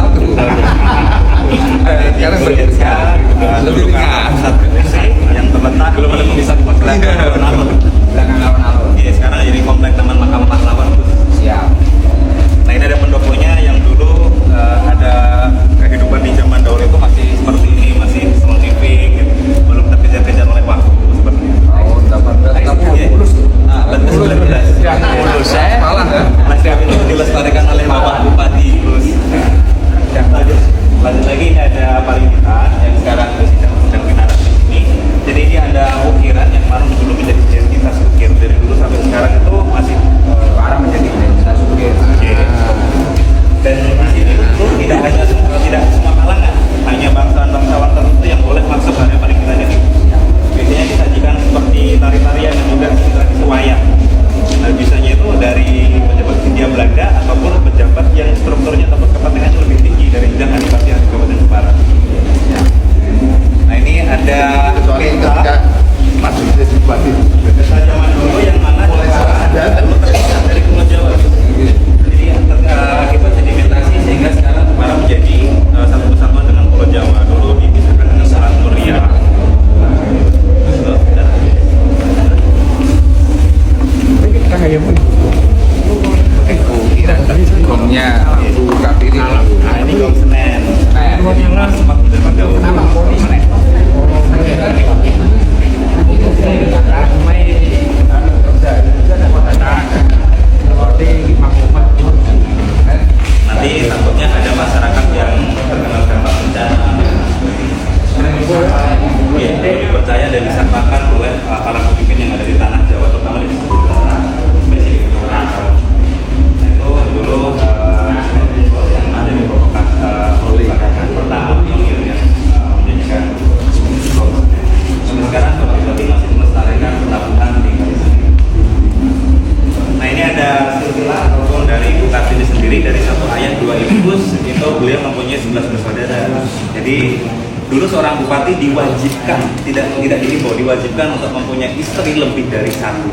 satu. Karena bergeser lebih dekat. Yang terletak bisa belakang alun-alun. Belakang alun-alun. Iya, sekarang jadi komplek Taman Makam Pahlawan. Siap. Nah, ini ada pendoponya yang dulu ada kehidupan di zaman dahulu itu masih seperti ini, masih small living, gitu. Belum terkejar-kejar oleh waktu seperti itu. Oh, 1880 tuh. Nah, betul 19. Ya, mulus saya. Malah ya. Masih itu dilestarikan oleh Bapak Bupati terus. Lanjut lagi, ini ada pariwitan yang sekarang sedang kita di sini. Jadi ini ada ukiran yang mana dulu menjadi identitas ukir dari dulu sampai sekarang itu masih Arah menjadi identitas ukir. Dan di sini itu tidak hanya tidak semua kalangan, hanya bangsawan tertentu yang boleh masuk area pariwitan ini. Biasanya disajikan seperti tari-tarian dan juga tradisi wayang. Nah, bisanya itu dari pejabat Hindia Belanda ataupun pejabat yang strukturnya atau kepentingannya lebih tinggi dari bidang adipati di Kabupaten Jepara. Nah, ini ada peta masuk ke bupati. peta zaman dulu yang mana dulu terpisah dari Pulau Jawa. Jadi kita sedimentasi sehingga sekarang Jepara menjadi satu kesatuan dengan Pulau Jawa. Dulu dipisahkan dengan Selat Muria. Gongnya buka diri. Nah, ini Gong Senen. Jadi Mas sempat zaman dahulu. Nanti takutnya ada masyarakat yang terkena dampak bencana. Ya, dipercaya dan disangkakan oleh para pemimpin yang ada di tanah Jawa, terutama di sebelah spesifik Nah, itu dulu yang ada di provokasi pertama yang menjadikan sampai sekarang Bupati masih melestarikan pertabuhan di Kalisari. Nah, ini ada silsilah ataupun dari Ibu Kartini sendiri dari satu ayah dua ibu itu beliau mempunyai 11 bersaudara. Jadi dulu seorang bupati diwajibkan, tidak dihimbau, diwajibkan untuk mempunyai istri lebih dari satu.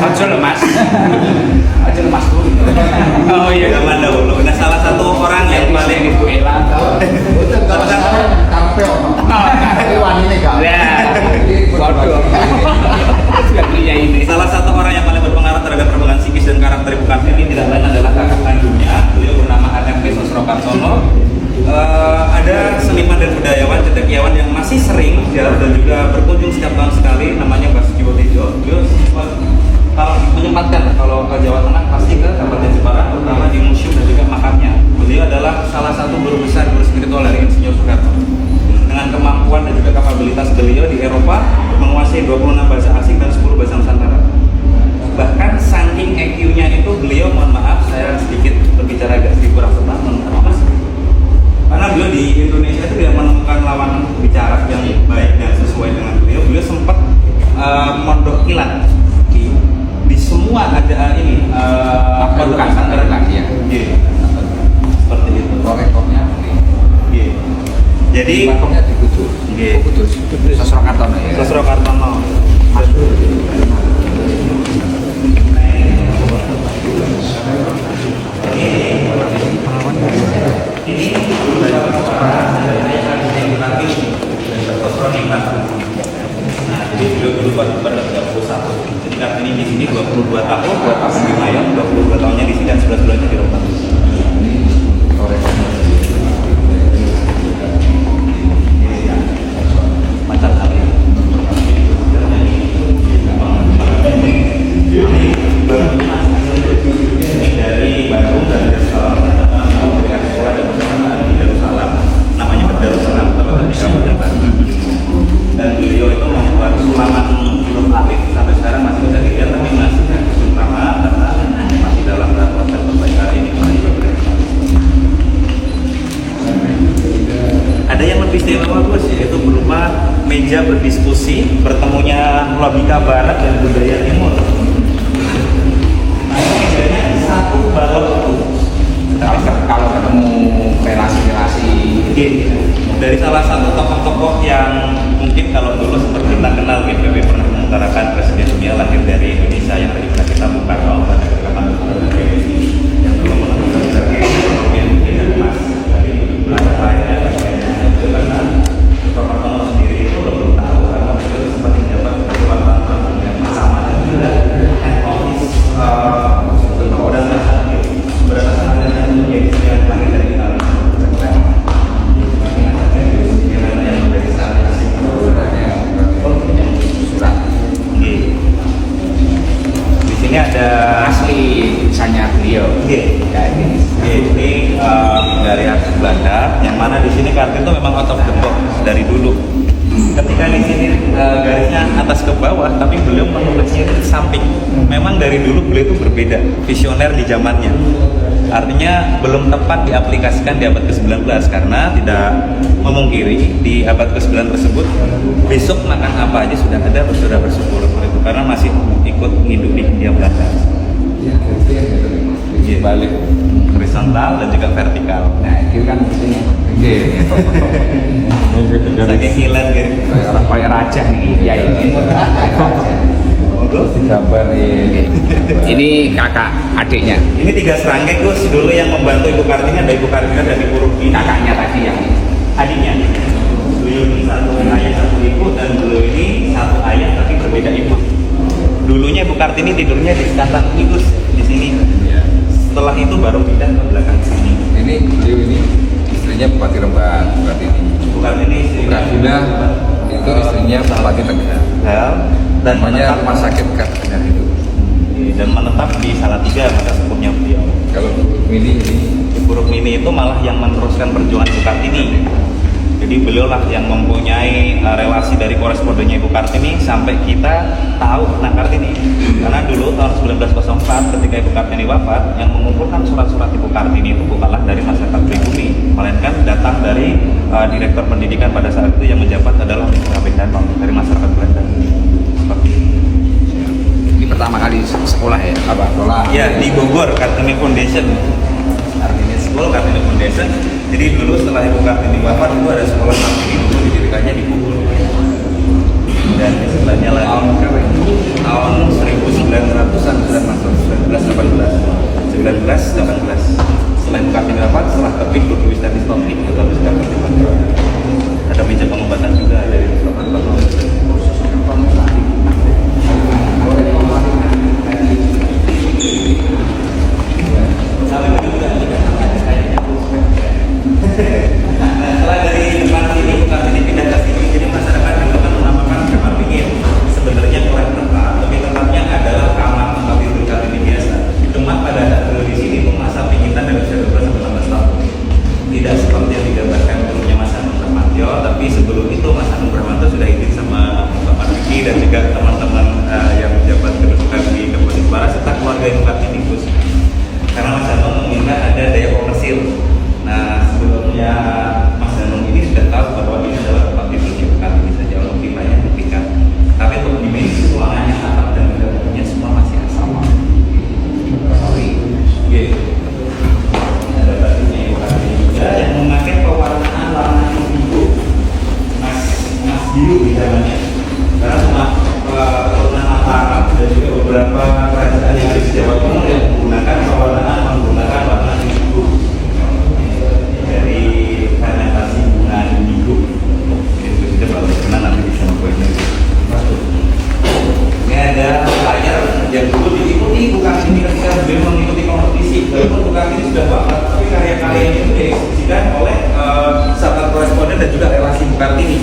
Aja lemas. Aja lemas dulu. Oh iya, zaman dahulu. Nah, salah satu orang yang paling itu elang. salah satu Kafe ini wanita kan? Ya. Waduh. salah satu orang yang paling berpengaruh terhadap perkembangan psikis dan karakter Ibu Kartini tidak lain adalah kakak kandungnya. Beliau bernama AMP Sosro Kartono. Ada seniman dan budayawan, cendekiawan yang masih sering dan juga berkunjung setiap tahun sekali, namanya Bas Jiwo Tejo. Beliau kalau menyempatkan kalau ke Jawa Tengah pasti ke Kabupaten Jepara, terutama di museum dan juga makamnya. Beliau adalah salah satu guru besar, guru spiritual dari Insinyur Soekarno. Dengan kemampuan dan juga kapabilitas beliau di Eropa menguasai 26 bahasa asing dan 10 bahasa Nusantara. Bahkan saking EQ-nya itu beliau, mohon maaf saya sedikit berbicara agak sedikit kurang tepat, karena beliau di Indonesia itu tidak menemukan lawan bicara yang baik dan sesuai dengan beliau. Beliau sempat mondok kilat di semua ada ini bukan sanggar lagi ya. Seperti itu. Rekornya. Jadi rekornya di Kudus. Kudus. Sosro Kartono ya. Sosro Kartono. Jadi beliau dulu pada 31. Jadi Kartini di sini 22 tahun, di Mayang 22 tahunnya di sini dan 11 bulannya di Roma. Macam hal ini. Dari Bandung dan dari sekolah dan perpustakaan di Darussalam, namanya Darussalam, terletak di Kabupaten Bandung. Dan beliau itu membuat sulaman huruf alif sampai sekarang masih bisa dilihat, tapi masih utama karena masih dalam proses perbaikan ini. Ada yang lebih istimewa Gus, yaitu berupa meja berdiskusi bertemunya logika barat dan budaya timur. Nah, ini mejanya satu balok itu. Kalau ketemu relasi-relasi dari salah satu tokoh-tokoh yang mungkin kalau dulu seperti kita kenal, BPW pernah mengutarakan Presiden dunia lahir dari Indonesia yang tadi pernah kita buka kalau pada kapan yang dulu melakukan definisi Kartini itu memang out of the box dari dulu. Ketika di sini garisnya atas ke bawah, tapi beliau menulisnya di samping. Memang dari dulu beliau itu berbeda, visioner di zamannya. Artinya belum tepat diaplikasikan di abad ke-19 karena tidak memungkiri di abad ke-9 tersebut besok makan apa aja sudah ada, sudah bersyukur itu karena masih ikut hidup di Hindia Belanda. Ya, balik. Horizontal dan juga vertikal. Nah, itu kan mestinya. Iya. Saking kilat gitu. Orang kaya raja nih, ya ini. Gambar ini. Ini kakak adiknya. Ini 3 serangga Gus, dulu yang membantu Ibu Kartini ada Ibu Kartini dan Ibu Ruki. Kakaknya tadi yang Adiknya. Beliau ini satu ayah satu ibu dan beliau ini satu ayah tapi berbeda ibu. Dulunya Ibu Kartini tidurnya di sekatan ini Gus, di sini. Setelah itu baru pindah ke belakang sini. ini beliau ini istrinya Bupati Rembang, Bupati ini. Bukan ini sih. Bukadina itu istrinya Bupati Tegal. Dan Namanya menetap Rumah Sakit Kartini itu. dan menetap di Salatiga masa sepupunya beliau. Kalau ini Ibu Rukmini itu malah yang meneruskan perjuangan Ibu Kartini. Jadi beliau lah yang mempunyai relasi dari korespondennya Ibu Kartini sampai kita tahu tentang Kartini. Karena dulu tahun 1904 ketika Ibu Kartini wafat, yang mengumpulkan surat-surat Ibu Kartini itu bukanlah dari masyarakat pribumi, melainkan datang dari direktur pendidikan pada saat itu yang menjabat adalah Mr. Danong dari masyarakat Belanda. Seperti itu. ini pertama kali sekolah ya? Apa? Sekolah. Ya di Bogor, Kartini Foundation. Kartini School, Kartini Foundation. Jadi dulu setelah Ibu Kartini wafat itu ada sekolah Kartini dulu didirikannya di Bogor. Dan sebelahnya lagi tahun 1900-an sudah masuk 1918. Setelah Ibu Kartini wafat, setelah terbit buku Wisata Topik itu harus dapat dibantu. Ada meja pengobatan juga dari teman-teman. Setelah dari depan sini, bukan ini pindah ke sini, jadi masyarakat juga kan menamakan kamar dingin. Sebenarnya kurang tepat, lebih tepatnya adalah kamar tempat tidur Kartini biasa. Cuma pada saat dulu di sini itu masa pingitan dari usia 12 sampai 16 tahun. Tidak seperti yang digambarkan dulunya Mas Hanung Bramantyo, tapi sebelum itu Mas Hanung Bramantyo sudah izin sama Bapak Diki dan juga teman-teman yang menjabat kedudukan di Kabupaten Jepara serta keluarga Ibu Kartini Gus. Karena Mas Hanung menginginkan ada daya komersil. Nah, sebelumnya Mas Danung ini sudah tahu bahwa ini adalah tempat tidur Ibu Kartini saja untuk wilayah tingkat. Tapi untuk dimensi ruangannya, atap dan dapurnya semua masih sama. Sorry. Ada batunya Ibu Kartini juga yang memakai pewarnaan warna biru, mas biru di dalamnya. Karena semua keturunan Mataram dan juga beberapa kerajaan yang ada di Jawa Timur yang menggunakan pewarnaan menggunakan warna biru. Dari fermentasi bunga indigo. Itu sudah kalau dikenal nanti bisa membuatnya. Ini ada layar yang dulu diikuti bukan ini ketika beliau mengikuti kompetisi. Walaupun bukan ini sudah wafat, tapi karya-karyanya itu diekspresikan oleh sahabat koresponden dan juga relasi Ibu Kartini.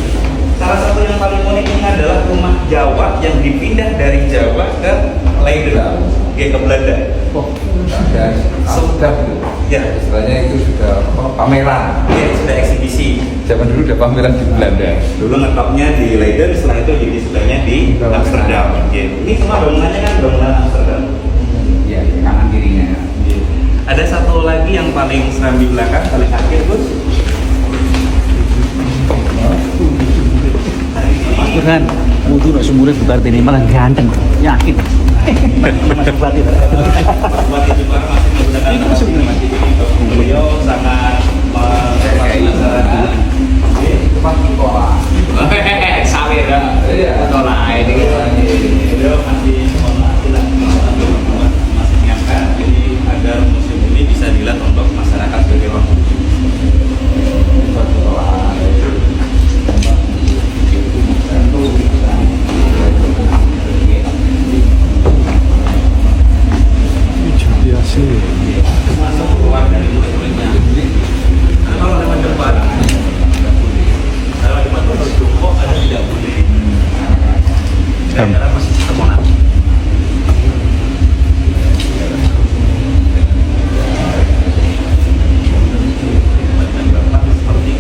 Salah satu yang paling unik ini adalah rumah Jawa yang dipindah dari Jawa ke Leiden, ke Belanda. Dan sudah Ya, istilahnya itu sudah pameran. ya sudah eksibisi. Zaman dulu udah pameran di Belanda. Dulu ngetopnya di Leiden, setelah itu jadi sudahnya di Amsterdam. Ini semua bangunannya kan bangunan Amsterdam. Iya, kanan kirinya. Ada satu lagi yang paling seram di belakang, paling akhir Gus. Mas Burhan, mutu nak sumurnya Bu Kartini malah ganteng, yakin. Mas Bupati. Bupati Jepara masih menggunakan beliau sangat menghormati masyarakat. Itu pas sekolah. Sawir ya. Iya. Tolak ini. Beliau masih masih menyiapkan jadi agar museum ini bisa dilihat untuk masyarakat sebagai ruang publik. Masuk keluar dari murid-muridnya. Kalau lewat depan, kalau depan itu jongkok ada tidak boleh. Karena posisi termonat. Seperti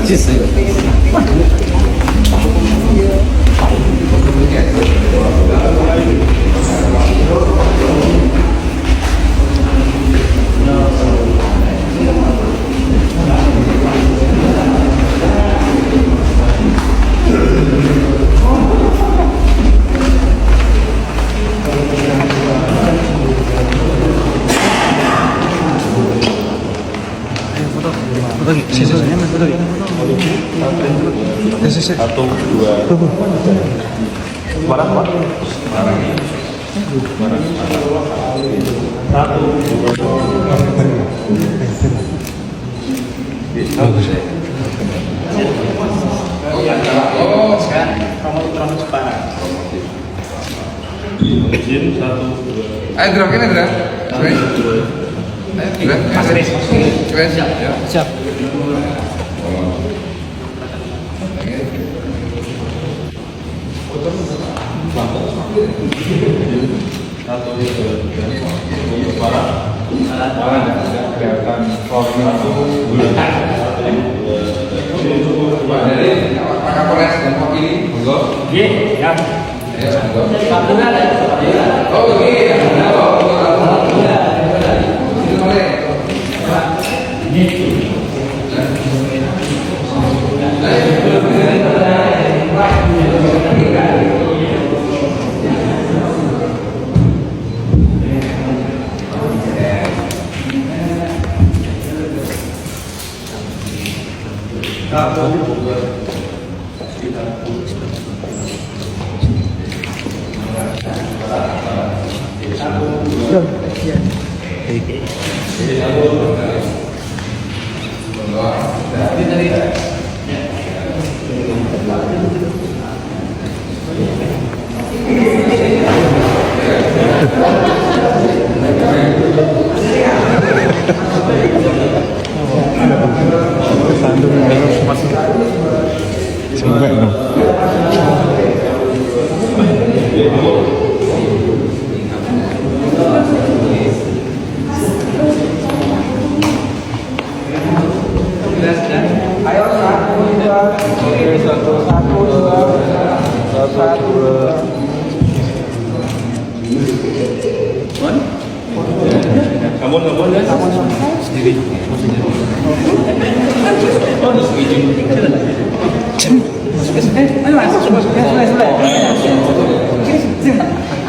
cheese. Ayo gerakin ya, Dra. Ayo, Keren. Siap. Kapolres dan Wakili, monggo. Oh, iya.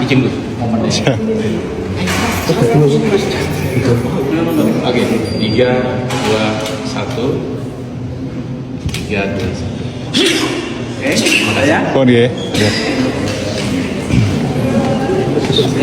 Izin dulu. Oke, 3, 2, 1. 3, 2, 1. Oke, makasih. Oh dia. Ya. Terima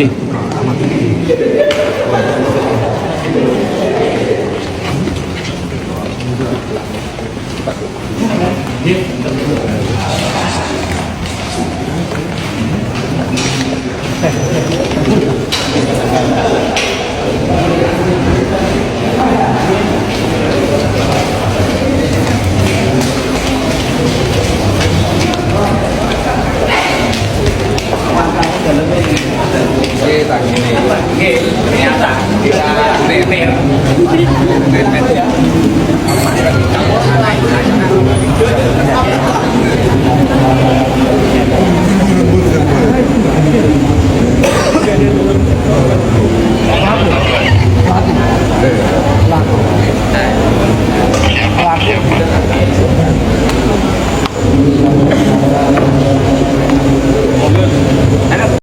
kasih.